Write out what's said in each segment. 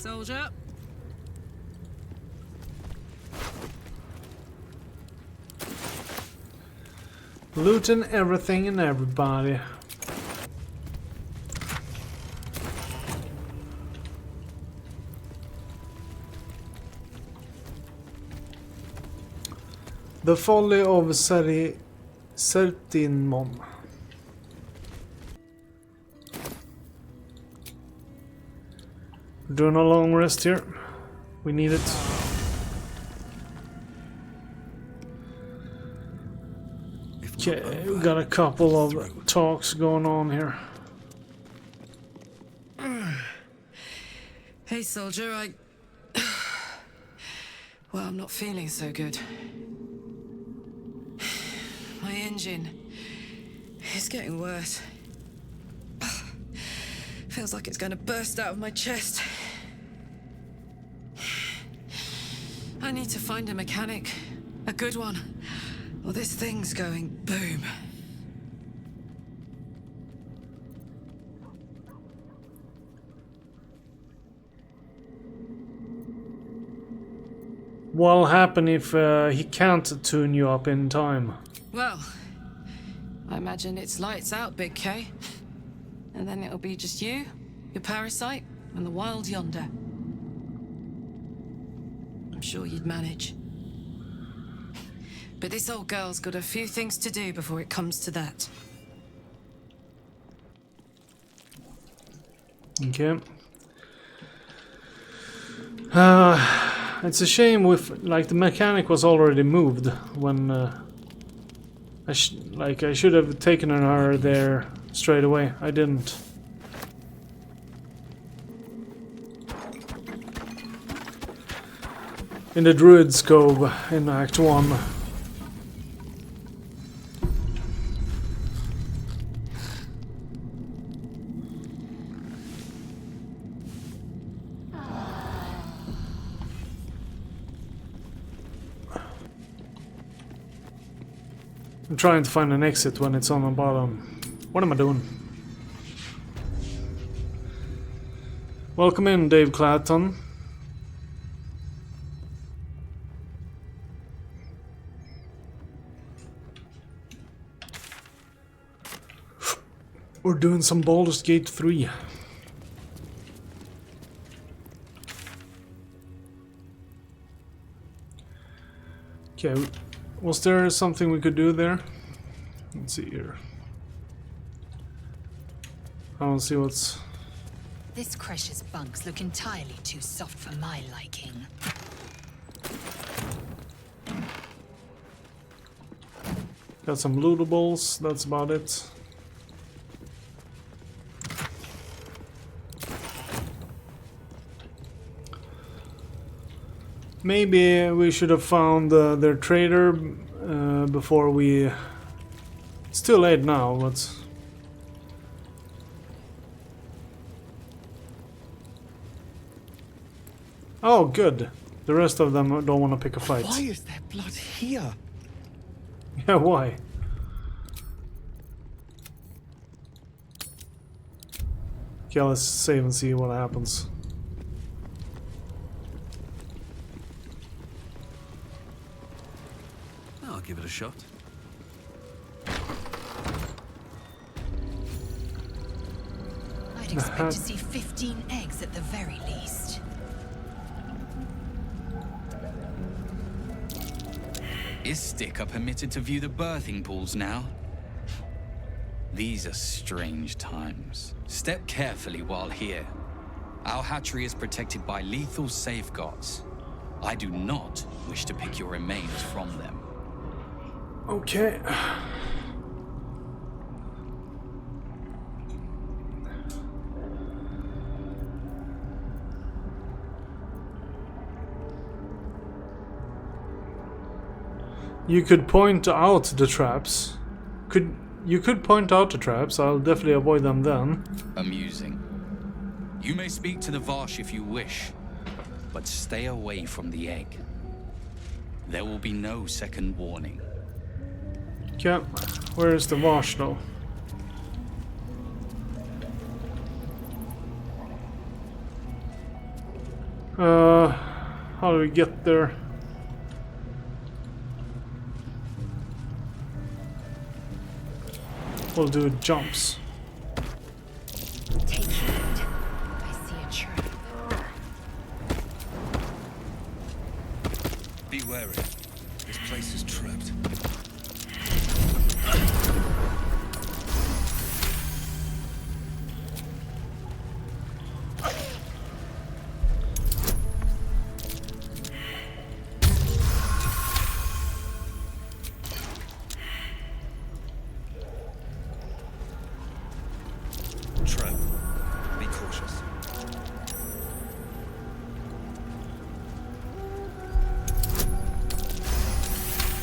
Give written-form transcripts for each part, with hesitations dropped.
soldier. Looting everything and everybody. The folly of Sertinmon. We're doing a long rest here. We need it. Okay, we got a couple of talks going on here. Hey, soldier, well, I'm not feeling so good. My engine is getting worse. Feels like it's going to burst out of my chest. I need to find a mechanic. A good one. Or this thing's going boom. What'll happen if he can't tune you up in time? Well, I imagine it's lights out, Big K. And then it'll be just you, your parasite, and the wild yonder. I'm sure you'd manage. But this old girl's got a few things to do before it comes to that. Okay. It's a shame with like the mechanic was already moved when I should have taken her there straight away. I didn't. In the Druid's Cove in Act 1. I'm trying to find an exit when it's on the bottom. What am I doing? Welcome in, Dave Clatton. We're doing some Baldur's Gate 3. Okay, was there something we could do there? Let's see here. I don't see what's... This Cresh's bunks look entirely too soft for my liking. Got some lootables, that's about it. Maybe we should have found their trader before we... It's too late now, but... Oh, good. The rest of them don't want to pick a fight. Why is there blood here? Yeah, why? Okay, let's save and see what happens. I'll give it a shot. I'd expect to see 15 eggs at the very least. Is Sticker permitted to view the birthing pools now? These are strange times. Step carefully while here. Our hatchery is protected by lethal safeguards. I do not wish to pick your remains from them. Okay. You could point out the traps. You could point out the traps. I'll definitely avoid them then. Amusing. You may speak to the Varsh if you wish, but stay away from the egg. There will be no second warning. Okay, where is the Varsh though? How do we get there? We'll do jumps. Take heed. I see a trap. Be wary. This place is trapped. Trap. Be cautious.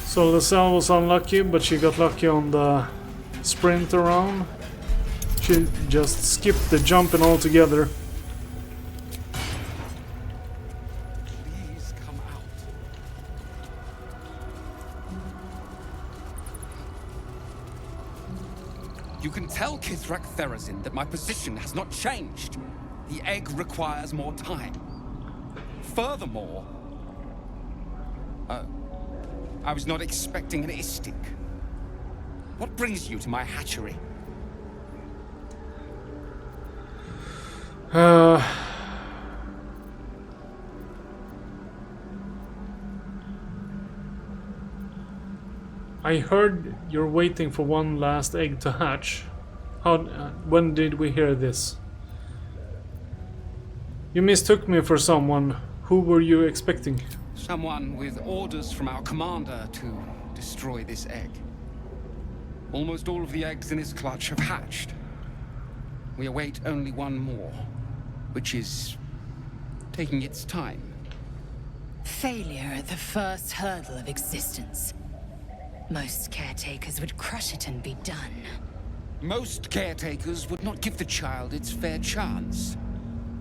So Lizelle was unlucky, but she got lucky on the sprint around. She just skipped the jumping altogether. Please come out. You can tell Kithrak Therazin that my position has not changed. The egg requires more time. Furthermore, I was not expecting an istik. What brings you to my hatchery? I heard you're waiting for one last egg to hatch. When did we hear this? You mistook me for someone. Who were you expecting? Someone with orders from our commander to destroy this egg. Almost all of the eggs in its clutch have hatched. We await only one more, which is taking its time. Failure at the first hurdle of existence. Most caretakers would crush it and be done. Most caretakers would not give the child its fair chance,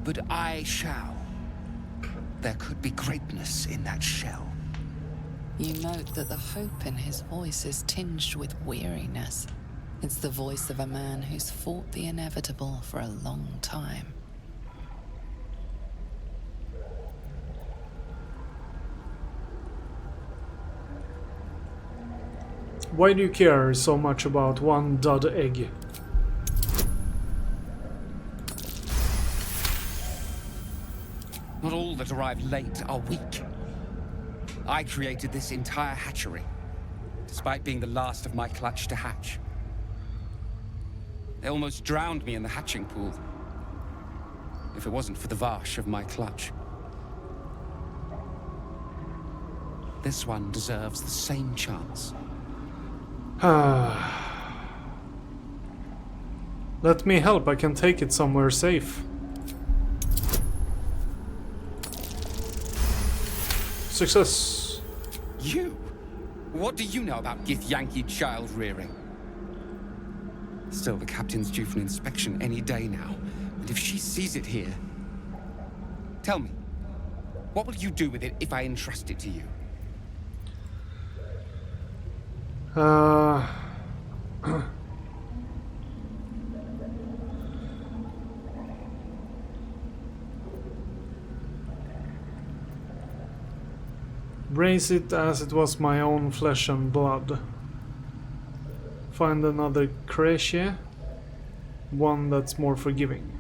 but I shall. There could be greatness in that shell. You note that the hope in his voice is tinged with weariness. It's the voice of a man who's fought the inevitable for a long time. Why do you care so much about one dud egg? Not all that arrive late are weak. I created this entire hatchery, despite being the last of my clutch to hatch. They almost drowned me in the hatching pool, if it wasn't for the Varsh of my clutch. This one deserves the same chance. Let me help, I can take it somewhere safe. Success. You? What do you know about Githyanki child rearing? Still, the captain's due for an inspection any day now. And if she sees it here... Tell me, what will you do with it if I entrust it to you? Raise it as it was my own flesh and blood. Find another creche, one that's more forgiving.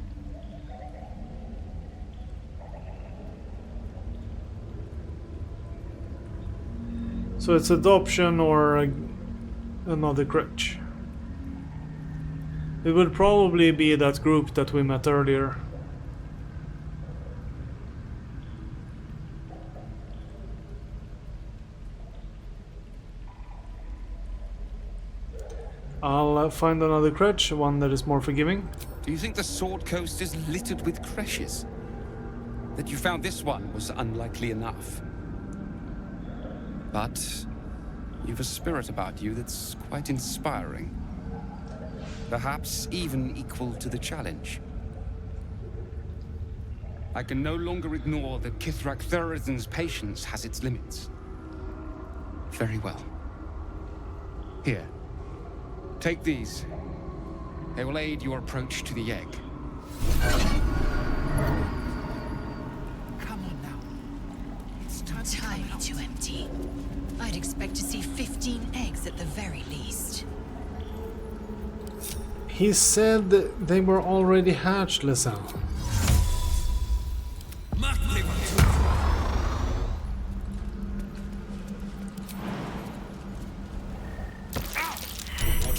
So it's adoption or another crutch. It would probably be that group that we met earlier. I'll find another crutch, one that is more forgiving. Do you think the Sword Coast is littered with creches? That you found this one was unlikely enough. But you've a spirit about you that's quite inspiring. Perhaps even equal to the challenge. I can no longer ignore that Kithrak Therazin's patience has its limits. Very well. Here. Take these. They will aid your approach to the egg. Come on entirely too empty. I'd expect to see 15 eggs at the very least. He said they were already hatched, Lisa. Watch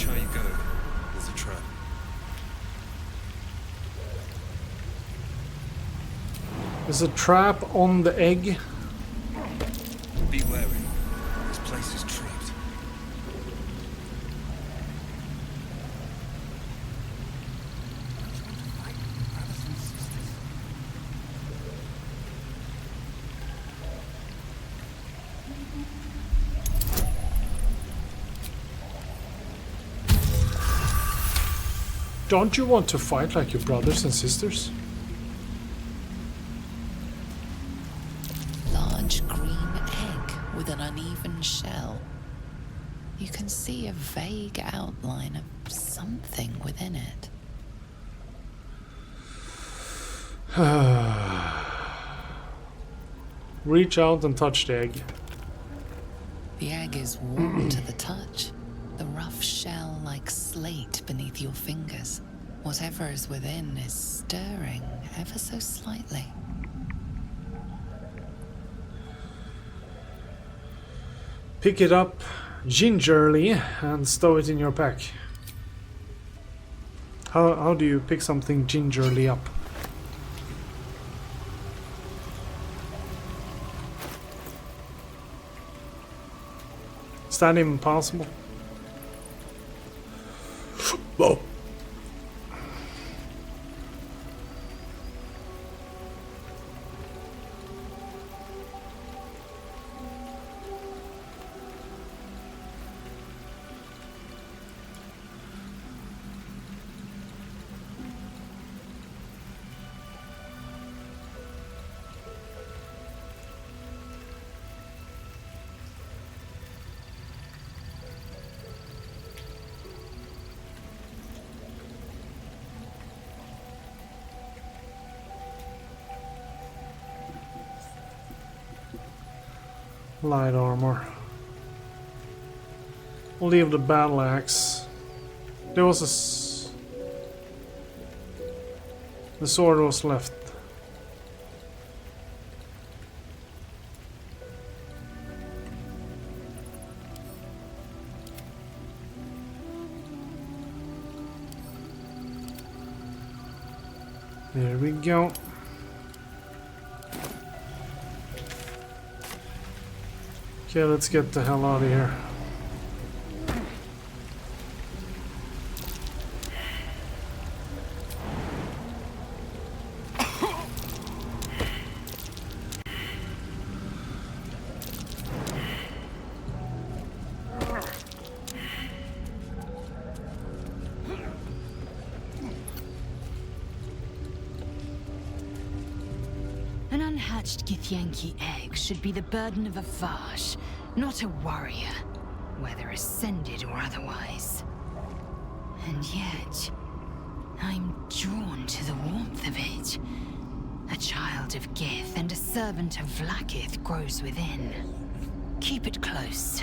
how you go. There's a trap. There's a trap on the egg. Be wary. This place is trapped. Don't you want to fight like your brothers and sisters? Large green egg with an uneven shell. You can see a vague outline of something within it. Reach out and touch the egg. The egg is warm to the touch, the rough shell like slate beneath your fingers. Whatever is within is stirring ever so slightly. Pick it up gingerly and stow it in your pack. How do you pick something gingerly up? Is that even possible? Whoa. Light armor. We'll leave the battle axe. There was the sword was left. There we go. Okay, let's get the hell out of here. An unhatched Githyanki egg should be the burden of a Vash, not a warrior, whether ascended or otherwise. And yet, I'm drawn to the warmth of it. A child of Gith and a servant of Vlakith grows within. Keep it close.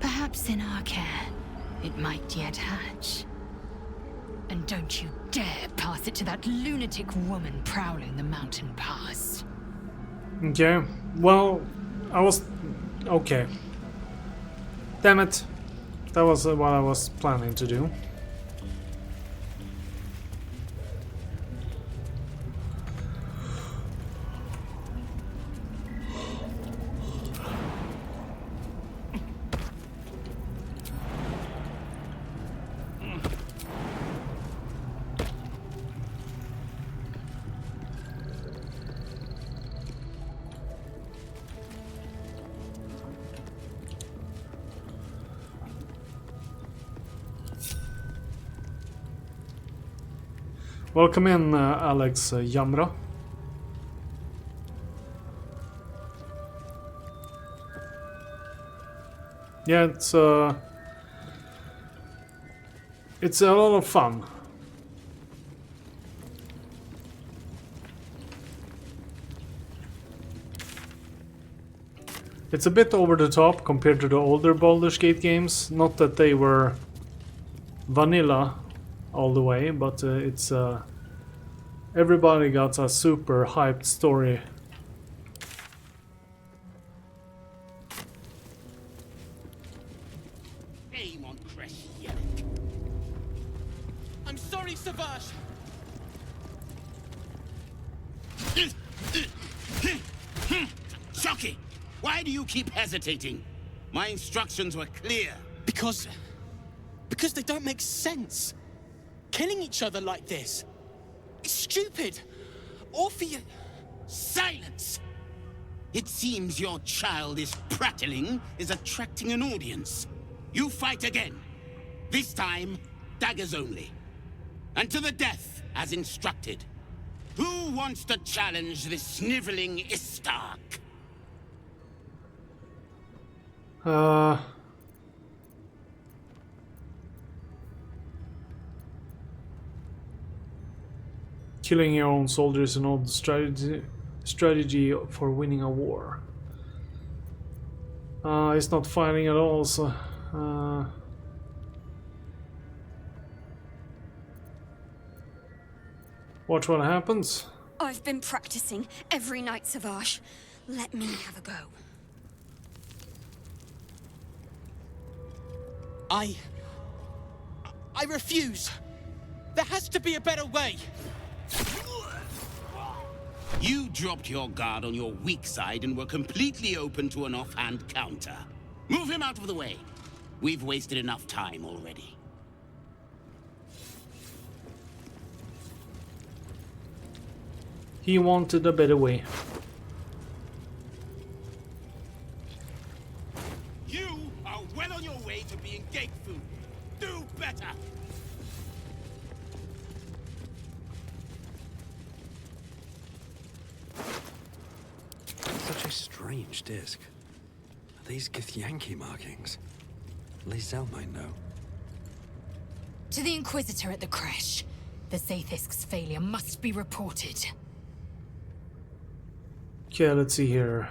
Perhaps in our care, it might yet hatch. And don't you dare pass it to that lunatic woman prowling the mountain pass. Okay, well, okay. Damn it. That was what I was planning to do. Welcome in, Alex Jamra. Yeah, it's a lot of fun. It's a bit over the top compared to the older Baldur's Gate games. Not that they were vanilla all the way, but it's everybody got a super hyped story. Aim on Crescent. I'm sorry, Savage. Shocky! Why do you keep hesitating? My instructions were clear. Because they don't make sense. Killing each other like this. It's stupid. Orpheus. Silence! It seems your childish prattling is attracting an audience. You fight again. This time, daggers only. And to the death, as instructed. Who wants to challenge this sniveling Istark? Killing your own soldiers is an old strategy for winning a war. It's not fighting at all, so... watch what happens. I've been practicing every night, Savage. Let me have a go. I refuse. There has to be a better way. You dropped your guard on your weak side and were completely open to an offhand counter. Move him out of the way. We've wasted enough time already. He wanted a better way. You are well on your way to being gate food. Do better! Such a strange disc. Are these Githyanki markings? Lae'zel might know. To the Inquisitor at the creche. The Zaithisk's failure must be reported. Okay, let's see here.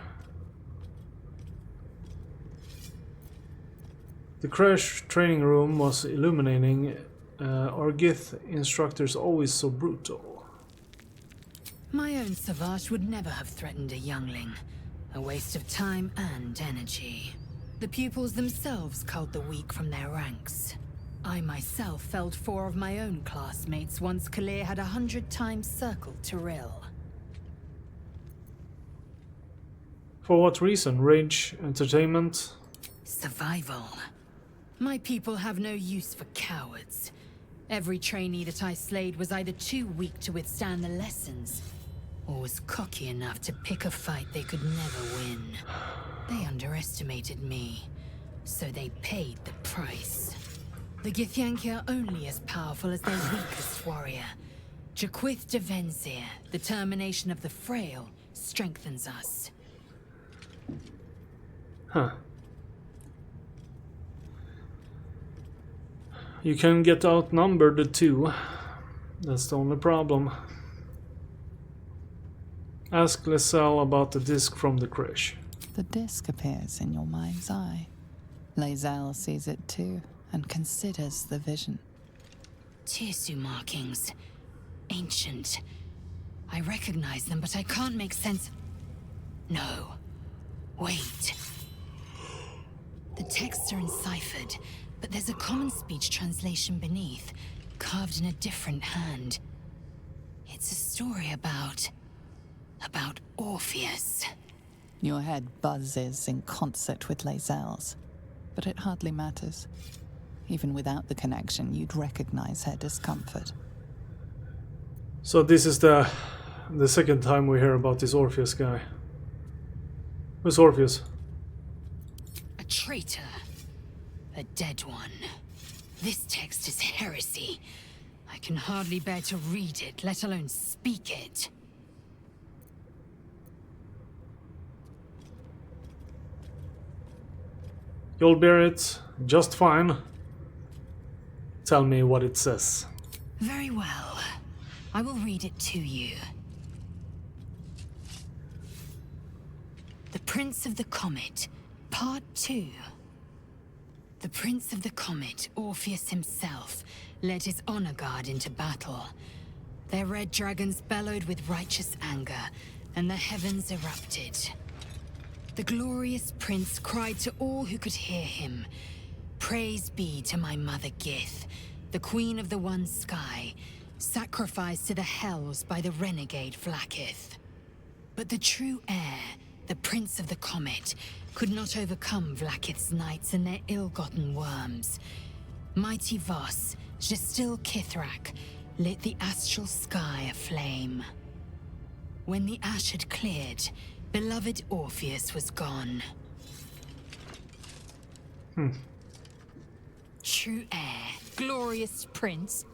The crash training room was illuminating. Are Gith instructors always so brutal? My own Savage would never have threatened a youngling. A waste of time and energy. The pupils themselves culled the weak from their ranks. I myself felled 4 of my own classmates once Kalir had 100 times circled Tyrell. For what reason? Rage, entertainment? Survival. My people have no use for cowards. Every trainee that I slayed was either too weak to withstand the lessons, or was cocky enough to pick a fight they could never win. They underestimated me, so they paid the price. The Githyanki are only as powerful as their weakest warrior. Jaquith de Venzir, the termination of the frail, strengthens us. Huh. You can get outnumbered too. That's the only problem. Ask Lae'zel about the disc from the creche. The disc appears in your mind's eye. Lae'zel sees it too, and considers the vision. Tirsu markings. Ancient. I recognize them, but I can't make sense... No. Wait. The texts are enciphered, but there's a common speech translation beneath, carved in a different hand. It's a story about Orpheus. Your head buzzes in concert with Lae'zel's, but it hardly matters. Even without the connection, you'd recognize her discomfort. So this is the second time we hear about this Orpheus guy. Who's Orpheus? A traitor. A dead one. This text is heresy. I can hardly bear to read it, let alone speak it. You'll bear it just fine. Tell me what it says. Very well. I will read it to you. The Prince of the Comet, Part 2. The Prince of the Comet, Orpheus himself, led his honor guard into battle. Their red dragons bellowed with righteous anger, and the heavens erupted. The glorious prince cried to all who could hear him, "Praise be to my mother Gith, the queen of the one sky, sacrificed to the hells by the renegade Vlaakith." But the true heir, the Prince of the Comet, could not overcome Vlaakith's knights and their ill-gotten worms. Mighty Voss, Gestil Kithrak, lit the astral sky aflame. When the ash had cleared, beloved Orpheus was gone. True heir, glorious prince,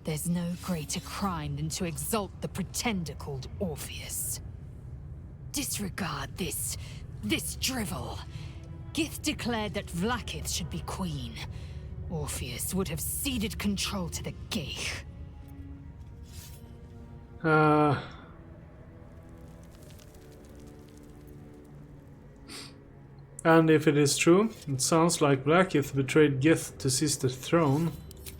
there's no greater crime than to exalt the pretender called Orpheus. Disregard this drivel. Gith declared that Vlaakith should be queen. Orpheus would have ceded control to the Geich. And if it is true, it sounds like Vlaakith betrayed Gith to seize the throne.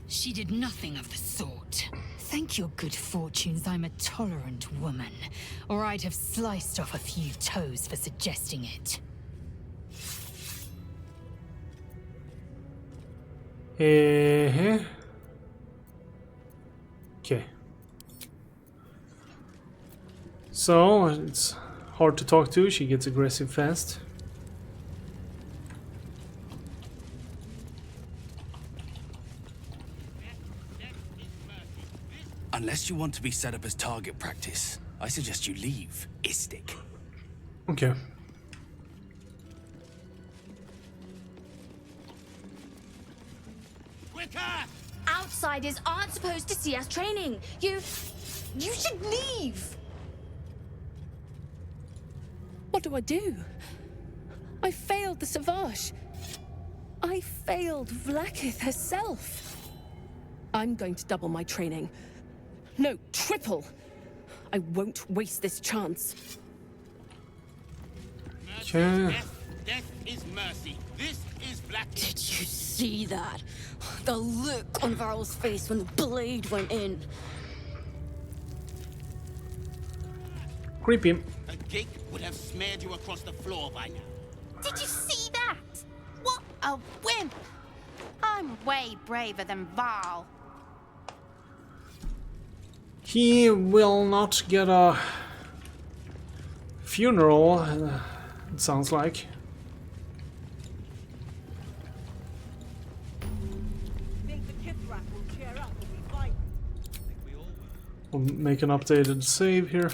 She did nothing of the sort. Thank your good fortunes I'm a tolerant woman, or I'd have sliced off a few toes for suggesting it. Okay. So, it's hard to talk to, she gets aggressive fast. Unless you want to be set up as target practice, I suggest you leave, Istik. Okay. Quicker! Outsiders aren't supposed to see us training. You should leave. What do I do? I failed the Savage. I failed Vlaakith herself. I'm going to double my training. No, triple. I won't waste this chance. Okay. Death is mercy. This is Black. Did you see that? The look on Varl's face when the blade went in. Creepy. A gate would have smeared you across the floor by now. Did you see that? What a wimp! I'm way braver than Varl. He will not get a funeral, it sounds like. We'll make an updated save here.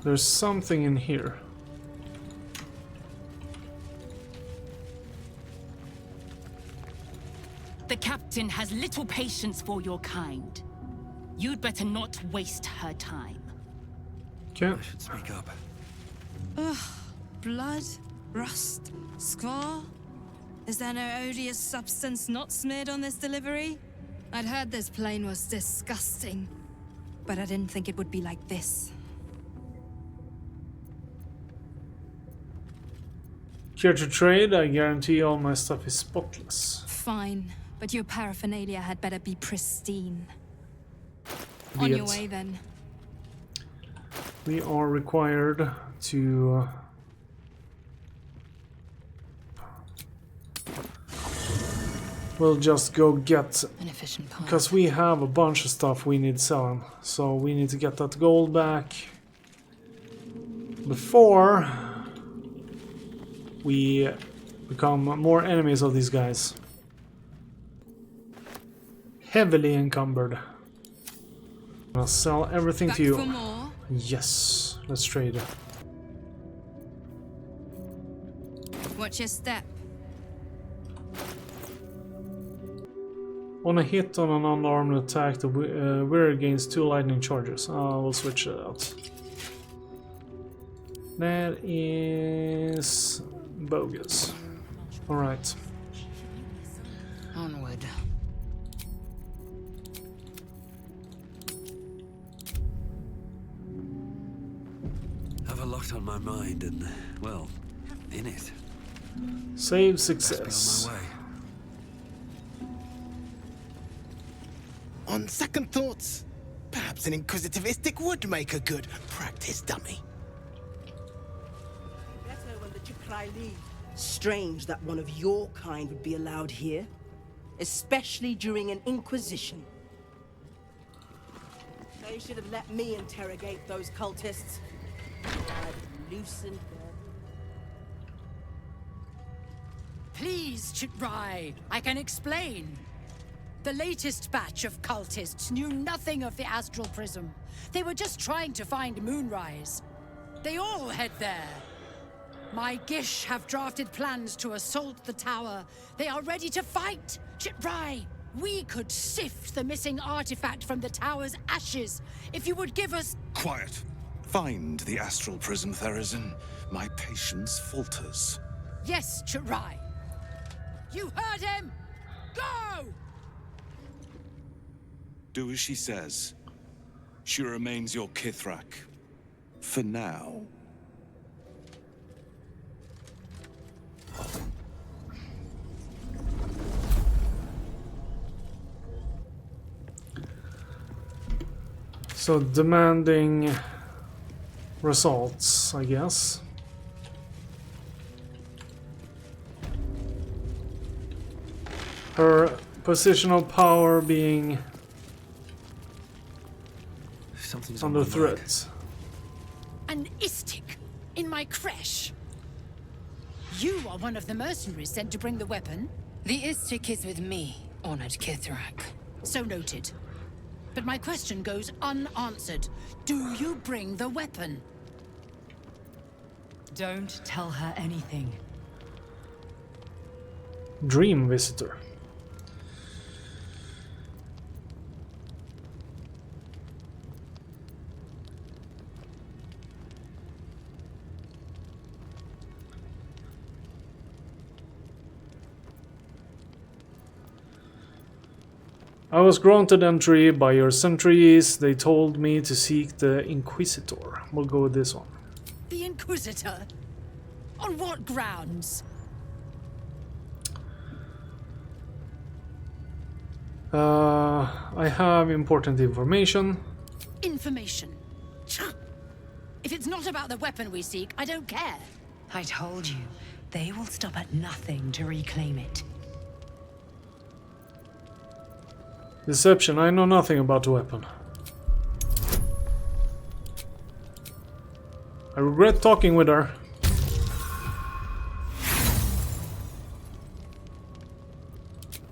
There's something in here. The captain has little patience for your kind. You'd better not waste her time. Okay. I should speak up. Ugh. Blood? Rust? Scar? Is there no odious substance not smeared on this delivery? I'd heard this plane was disgusting, but I didn't think it would be like this. Care to trade? I guarantee all my stuff is spotless. Fine, but your paraphernalia had better be pristine. Be On your it. way, then. We are required to we'll just go get, because we have a bunch of stuff we need selling, so we need to get that gold back before we become more enemies of these guys. Heavily encumbered. I'll sell everything Back to you. for more? Yes, let's trade. Watch your step. On a hit on an unarmed attack, the wearer gains 2 lightning charges. We'll switch it out. That is bogus. Alright. Onward. lot on my mind and, well, in it. Save Best be success. on my way. On second thoughts, perhaps an inquisitivistic would make a good practice dummy. Better when the Chikrai leave. Strange that one of your kind would be allowed here, especially during an inquisition. They should have let me interrogate those cultists. I'd loosened their... Please, Chitrai, I can explain. The latest batch of cultists knew nothing of the Astral Prism. They were just trying to find Moonrise. They all head there. My Gish have drafted plans to assault the tower. They are ready to fight. Chitrai, we could sift the missing artifact from the tower's ashes if you would give us... Quiet. Find the Astral Prism, Therazin. My patience falters. Yes, Chitrai. You heard him! Go! Do as she says. She remains your Kithrak. For now. So demanding results, I guess. Her positional power being Something's under on my mind. threat. An Istik in my creche. You are one of the mercenaries sent to bring the weapon. The Istik is with me, honored Kithrak. So noted. But my question goes unanswered. Do you bring the weapon? Don't tell her anything. Dream visitor. I was granted entry by your sentries. They told me to seek the Inquisitor. We'll go with this one. The Inquisitor? On what grounds? I have important information. Information. If it's not about the weapon we seek, I don't care. I told you, they will stop at nothing to reclaim it. Deception, I know nothing about the weapon. I regret talking with her.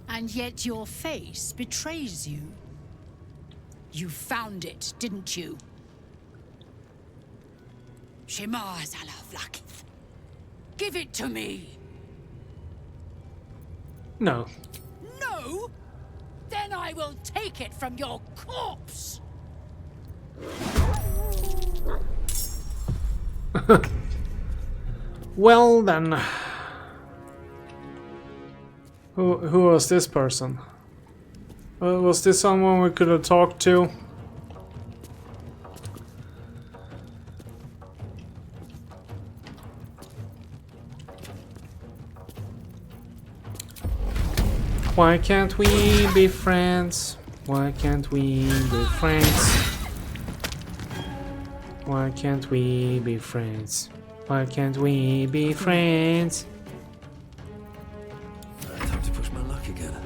And yet your face betrays you. You found it, didn't you? Shema Zalavlakith. Give it to me. No. No? Then I will take it from your corpse. Well then. Who was this person? Was this someone we could have talked to? Why can't we be friends? Why can't we be friends? Why can't we be friends? Why can't we be friends? Time to push my luck again.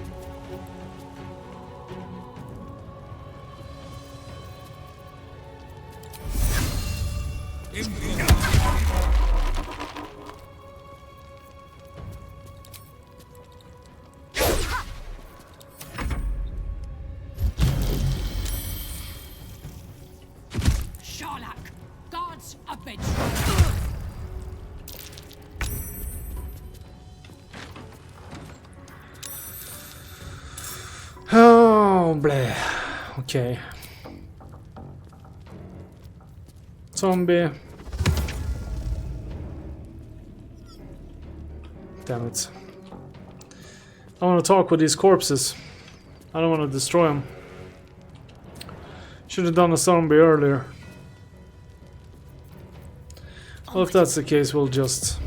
Sharlak, guards of Bedroom. Oh, bleh. Okay. Zombie. Damn it. I want to talk with these corpses. I don't want to destroy them. Should have done a zombie earlier. Well, if that's the case, we'll just